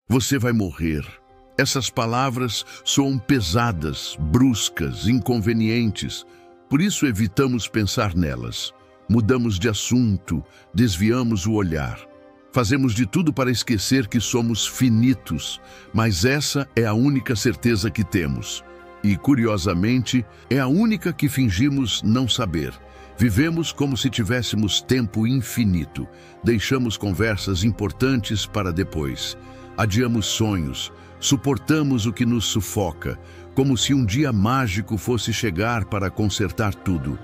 Você vai morrer. Essas palavras soam pesadas, bruscas, inconvenientes. Por isso evitamos pensar nelas. Mudamos de assunto, desviamos o olhar. Fazemos de tudo para esquecer que somos finitos, mas essa é a única certeza que temos. E, curiosamente, é a única que fingimos não saber. Vivemos como se tivéssemos tempo infinito. Deixamos conversas importantes para depois. Adiamos sonhos. Suportamos o que nos sufoca, como se um dia mágico fosse chegar para consertar tudo.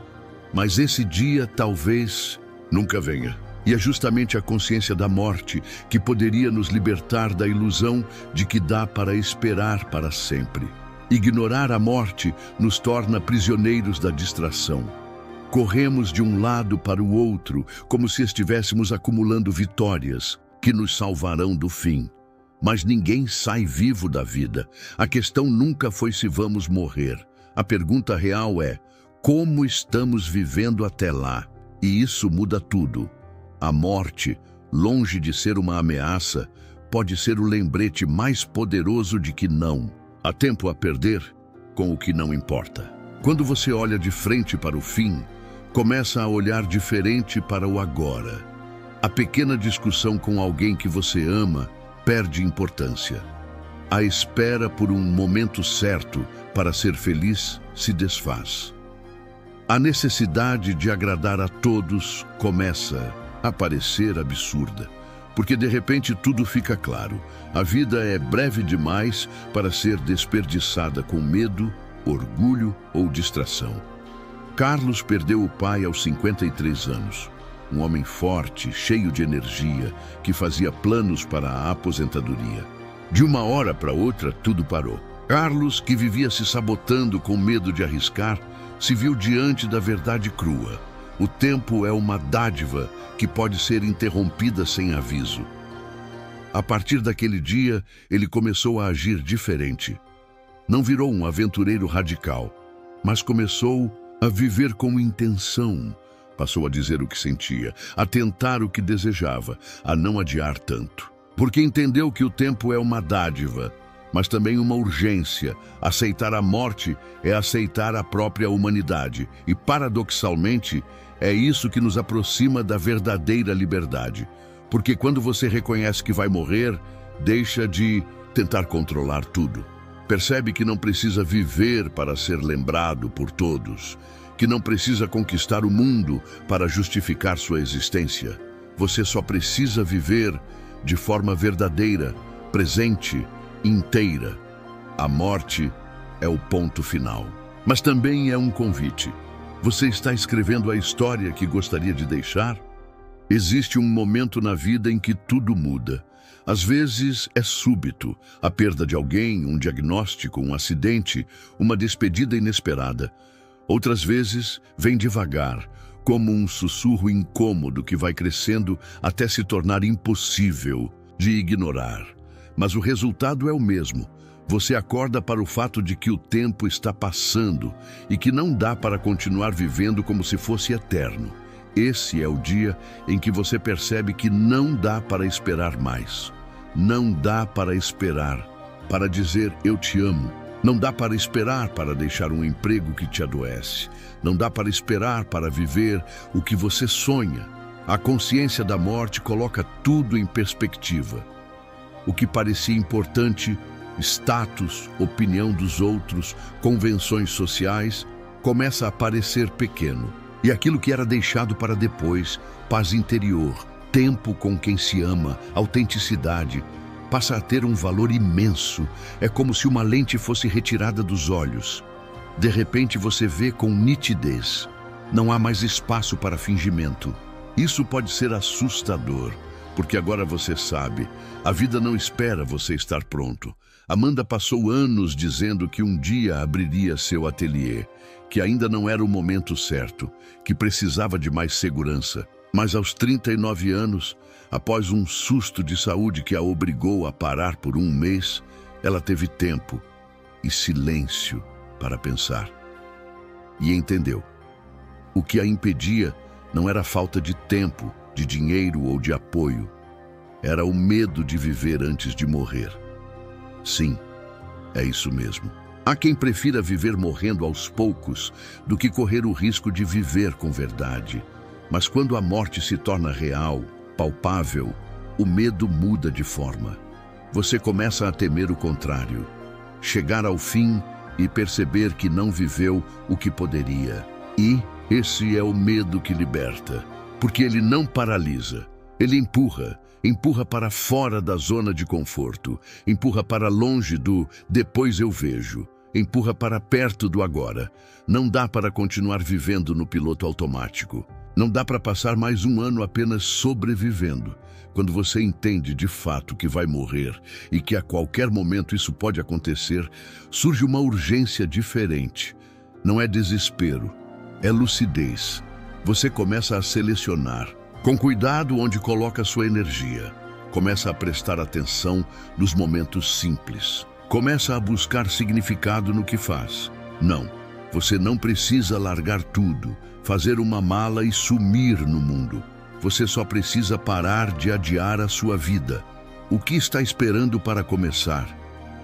Mas esse dia talvez nunca venha. E é justamente a consciência da morte que poderia nos libertar da ilusão de que dá para esperar para sempre. Ignorar a morte nos torna prisioneiros da distração. Corremos de um lado para o outro, como se estivéssemos acumulando vitórias que nos salvarão do fim. Mas ninguém sai vivo da vida. A questão nunca foi se vamos morrer. A pergunta real é: como estamos vivendo até lá? E isso muda tudo. A morte, longe de ser uma ameaça, pode ser o lembrete mais poderoso de que não há tempo a perder com o que não importa. Quando você olha de frente para o fim, começa a olhar diferente para o agora. A pequena discussão com alguém que você ama perde importância. A espera por um momento certo para ser feliz se desfaz. A necessidade de agradar a todos começa a parecer absurda, porque de repente tudo fica claro. A vida é breve demais para ser desperdiçada com medo, orgulho ou distração. Carlos perdeu o pai aos 53 anos. Um homem forte, cheio de energia, que fazia planos para a aposentadoria. De uma hora para outra, tudo parou. Carlos, que vivia se sabotando com medo de arriscar, se viu diante da verdade crua. O tempo é uma dádiva que pode ser interrompida sem aviso. A partir daquele dia, ele começou a agir diferente. Não virou um aventureiro radical, mas começou a viver com intenção. Passou a dizer o que sentia, a tentar o que desejava, a não adiar tanto. Porque entendeu que o tempo é uma dádiva, mas também uma urgência. Aceitar a morte é aceitar a própria humanidade. E, paradoxalmente, é isso que nos aproxima da verdadeira liberdade. Porque quando você reconhece que vai morrer, deixa de tentar controlar tudo. Percebe que não precisa viver para ser lembrado por todos, que não precisa conquistar o mundo para justificar sua existência. Você só precisa viver de forma verdadeira, presente, inteira. A morte é o ponto final. Mas também é um convite. Você está escrevendo a história que gostaria de deixar? Existe um momento na vida em que tudo muda. Às vezes é súbito, a perda de alguém, um diagnóstico, um acidente, uma despedida inesperada. Outras vezes vem devagar, como um sussurro incômodo que vai crescendo até se tornar impossível de ignorar. Mas o resultado é o mesmo. Você acorda para o fato de que o tempo está passando e que não dá para continuar vivendo como se fosse eterno. Esse é o dia em que você percebe que não dá para esperar mais. Não dá para esperar para dizer eu te amo. Não dá para esperar para deixar um emprego que te adoece. Não dá para esperar para viver o que você sonha. A consciência da morte coloca tudo em perspectiva. O que parecia importante, status, opinião dos outros, convenções sociais, começa a parecer pequeno. E aquilo que era deixado para depois, paz interior, tempo com quem se ama, autenticidade, passa a ter um valor imenso. É como se uma lente fosse retirada dos olhos. De repente você vê com nitidez. Não há mais espaço para fingimento. Isso pode ser assustador, porque agora você sabe, a vida não espera você estar pronto. Amanda passou anos dizendo que um dia abriria seu ateliê, que ainda não era o momento certo, que precisava de mais segurança. Mas aos 39 anos, após um susto de saúde que a obrigou a parar por um mês, ela teve tempo e silêncio para pensar. E entendeu. O que a impedia não era falta de tempo, de dinheiro ou de apoio. Era o medo de viver antes de morrer. Sim, é isso mesmo. Há quem prefira viver morrendo aos poucos do que correr o risco de viver com verdade. Mas quando a morte se torna real, palpável, o medo muda de forma. Você começa a temer o contrário. Chegar ao fim e perceber que não viveu o que poderia. E esse é o medo que liberta, porque ele não paralisa, ele empurra para fora da zona de conforto, empurra para longe do depois eu vejo, empurra para perto do agora. Não dá para continuar vivendo no piloto automático. Não dá para passar mais um ano apenas sobrevivendo. Quando você entende de fato que vai morrer e que a qualquer momento isso pode acontecer, surge uma urgência diferente. Não é desespero, é lucidez. Você começa a selecionar, com cuidado onde coloca sua energia. Começa a prestar atenção nos momentos simples. Começa a buscar significado no que faz. Não, você não precisa largar tudo, fazer uma mala e sumir no mundo. Você só precisa parar de adiar a sua vida. O que está esperando para começar?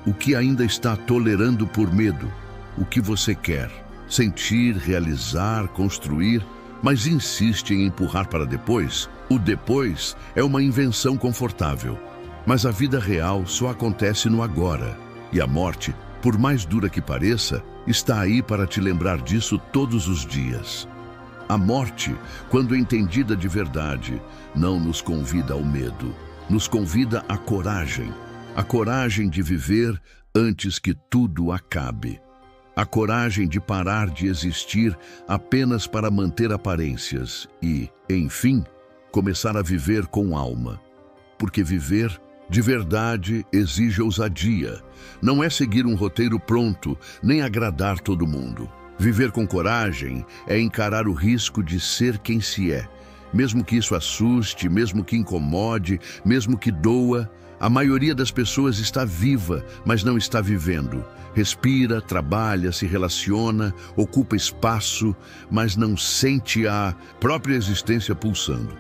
O que ainda está tolerando por medo? O que você quer? Sentir, realizar, construir, mas insiste em empurrar para depois? O depois é uma invenção confortável. Mas a vida real só acontece no agora. E a morte, por mais dura que pareça, está aí para te lembrar disso todos os dias. A morte, quando entendida de verdade, não nos convida ao medo, nos convida à coragem. A coragem de viver antes que tudo acabe. A coragem de parar de existir apenas para manter aparências e, enfim, começar a viver com alma. Porque viver de verdade exige ousadia. Não é seguir um roteiro pronto, nem agradar todo mundo. Viver com coragem é encarar o risco de ser quem se é. Mesmo que isso assuste, mesmo que incomode, mesmo que doa, a maioria das pessoas está viva, mas não está vivendo. Respira, trabalha, se relaciona, ocupa espaço, mas não sente a própria existência pulsando.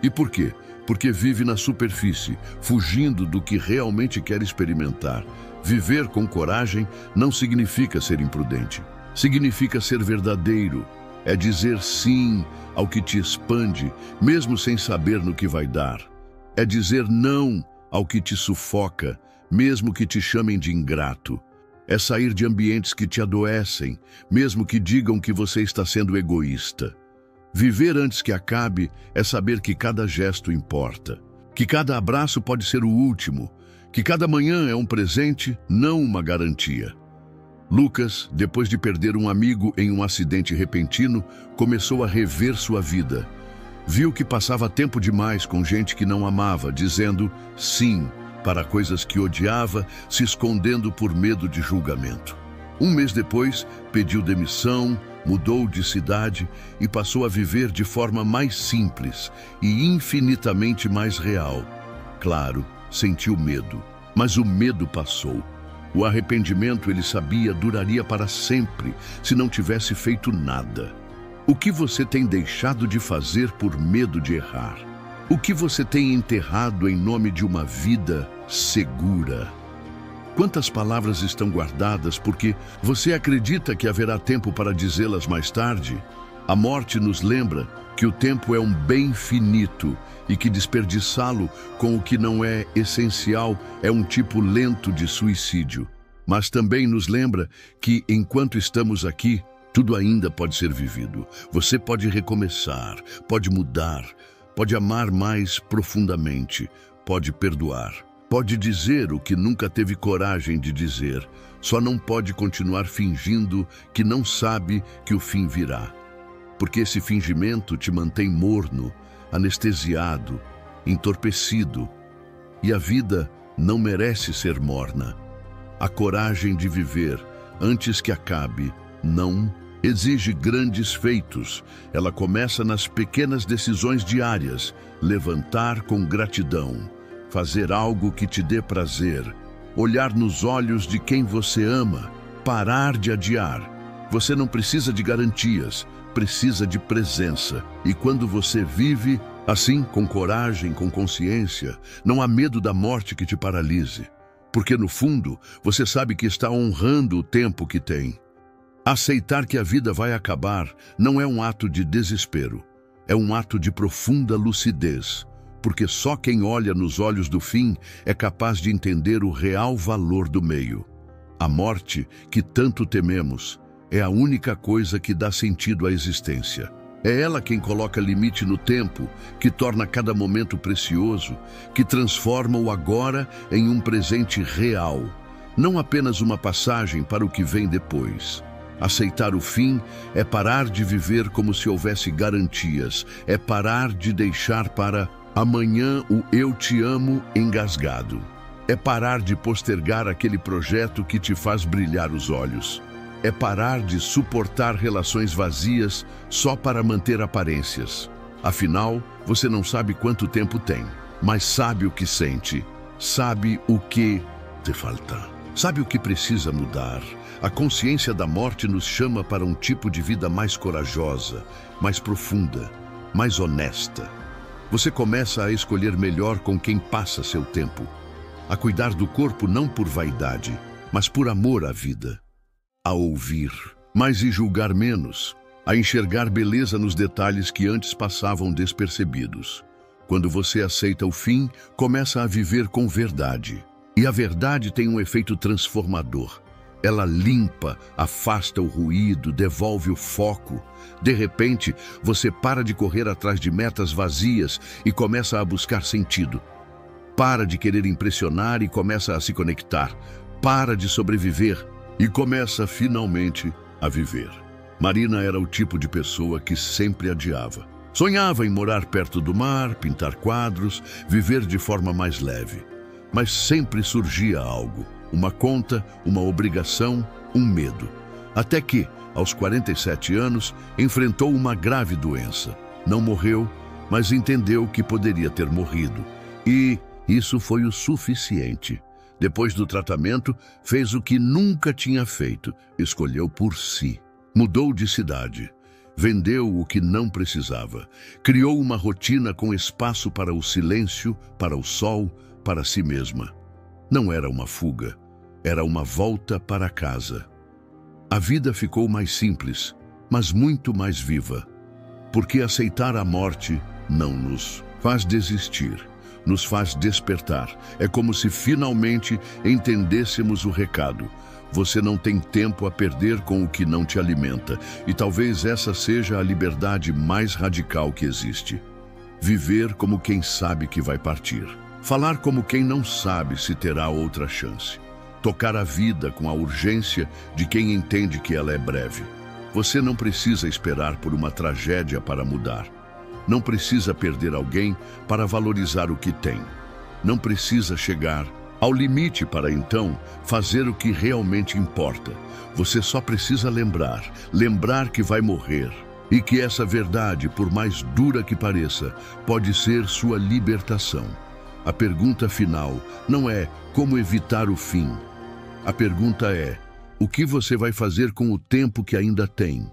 E por quê? Porque vive na superfície, fugindo do que realmente quer experimentar. Viver com coragem não significa ser imprudente. Significa ser verdadeiro. É dizer sim ao que te expande, mesmo sem saber no que vai dar. É dizer não ao que te sufoca, mesmo que te chamem de ingrato. É sair de ambientes que te adoecem, mesmo que digam que você está sendo egoísta. Viver antes que acabe é saber que cada gesto importa, que cada abraço pode ser o último, que cada manhã é um presente, não uma garantia. Lucas, depois de perder um amigo em um acidente repentino, começou a rever sua vida. Viu que passava tempo demais com gente que não amava, dizendo sim para coisas que odiava, se escondendo por medo de julgamento. Um mês depois, pediu demissão, mudou de cidade e passou a viver de forma mais simples e infinitamente mais real. Claro, sentiu medo, mas o medo passou. O arrependimento, ele sabia, duraria para sempre se não tivesse feito nada. O que você tem deixado de fazer por medo de errar? O que você tem enterrado em nome de uma vida segura? Quantas palavras estão guardadas porque você acredita que haverá tempo para dizê-las mais tarde? A morte nos lembra que o tempo é um bem finito e que desperdiçá-lo com o que não é essencial é um tipo lento de suicídio. Mas também nos lembra que, enquanto estamos aqui, tudo ainda pode ser vivido. Você pode recomeçar, pode mudar, pode amar mais profundamente, pode perdoar. Pode dizer o que nunca teve coragem de dizer, só não pode continuar fingindo que não sabe que o fim virá. Porque esse fingimento te mantém morno, anestesiado, entorpecido. E a vida não merece ser morna. A coragem de viver antes que acabe não exige grandes feitos. Ela começa nas pequenas decisões diárias, levantar com gratidão, fazer algo que te dê prazer, olhar nos olhos de quem você ama, parar de adiar. Você não precisa de garantias, precisa de presença. E quando você vive, Assim, com coragem, com consciência, não há medo da morte que te paralise, porque no fundo você sabe que está honrando o tempo que tem. Aceitar que a vida vai acabar não é um ato de desespero, é um ato de profunda lucidez, porque só quem olha nos olhos do fim é capaz de entender o real valor do meio. A morte, que tanto tememos, é a única coisa que dá sentido à existência. É ela quem coloca limite no tempo, que torna cada momento precioso, que transforma o agora em um presente real, não apenas uma passagem para o que vem depois. Aceitar o fim é parar de viver como se houvesse garantias, é parar de deixar para amanhã o eu te amo engasgado. É parar de postergar aquele projeto que te faz brilhar os olhos. É parar de suportar relações vazias só para manter aparências. Afinal, você não sabe quanto tempo tem, mas sabe o que sente, sabe o que te falta, sabe o que precisa mudar. A consciência da morte nos chama para um tipo de vida mais corajosa, mais profunda, mais honesta. Você começa a escolher melhor com quem passa seu tempo, a cuidar do corpo não por vaidade, mas por amor à vida, a ouvir mais e julgar menos, a enxergar beleza nos detalhes que antes passavam despercebidos. Quando você aceita o fim, começa a viver com verdade. E a verdade tem um efeito transformador. Ela limpa, afasta o ruído, devolve o foco. De repente, você para de correr atrás de metas vazias e começa a buscar sentido. Para de querer impressionar e começa a se conectar. Para de sobreviver e começa finalmente a viver. Marina era o tipo de pessoa que sempre adiava. Sonhava em morar perto do mar, pintar quadros, viver de forma mais leve. Mas sempre surgia algo. Uma conta, uma obrigação, um medo. Até que, aos 47 anos, enfrentou uma grave doença. Não morreu, mas entendeu que poderia ter morrido. E isso foi o suficiente. Depois do tratamento, fez o que nunca tinha feito. Escolheu por si. Mudou de cidade. Vendeu o que não precisava. Criou uma rotina com espaço para o silêncio, para o sol, para si mesma. Não era uma fuga. Era uma volta para casa. A vida ficou mais simples, mas muito mais viva. Porque aceitar a morte não nos faz desistir, nos faz despertar. É como se finalmente entendêssemos o recado. Você não tem tempo a perder com o que não te alimenta. E talvez essa seja a liberdade mais radical que existe. Viver como quem sabe que vai partir. Falar como quem não sabe se terá outra chance. Tocar a vida com a urgência de quem entende que ela é breve. Você não precisa esperar por uma tragédia para mudar. Não precisa perder alguém para valorizar o que tem. Não precisa chegar ao limite para então fazer o que realmente importa. Você só precisa lembrar que vai morrer e que essa verdade, por mais dura que pareça, pode ser sua libertação. A pergunta final não é como evitar o fim. A pergunta é, o que você vai fazer com o tempo que ainda tem?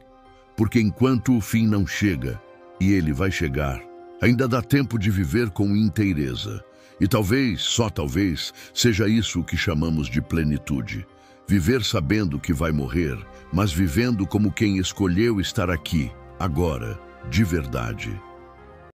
Porque enquanto o fim não chega, e ele vai chegar, ainda dá tempo de viver com inteireza. E talvez, só talvez, seja isso o que chamamos de plenitude. Viver sabendo que vai morrer, mas vivendo como quem escolheu estar aqui, agora, de verdade.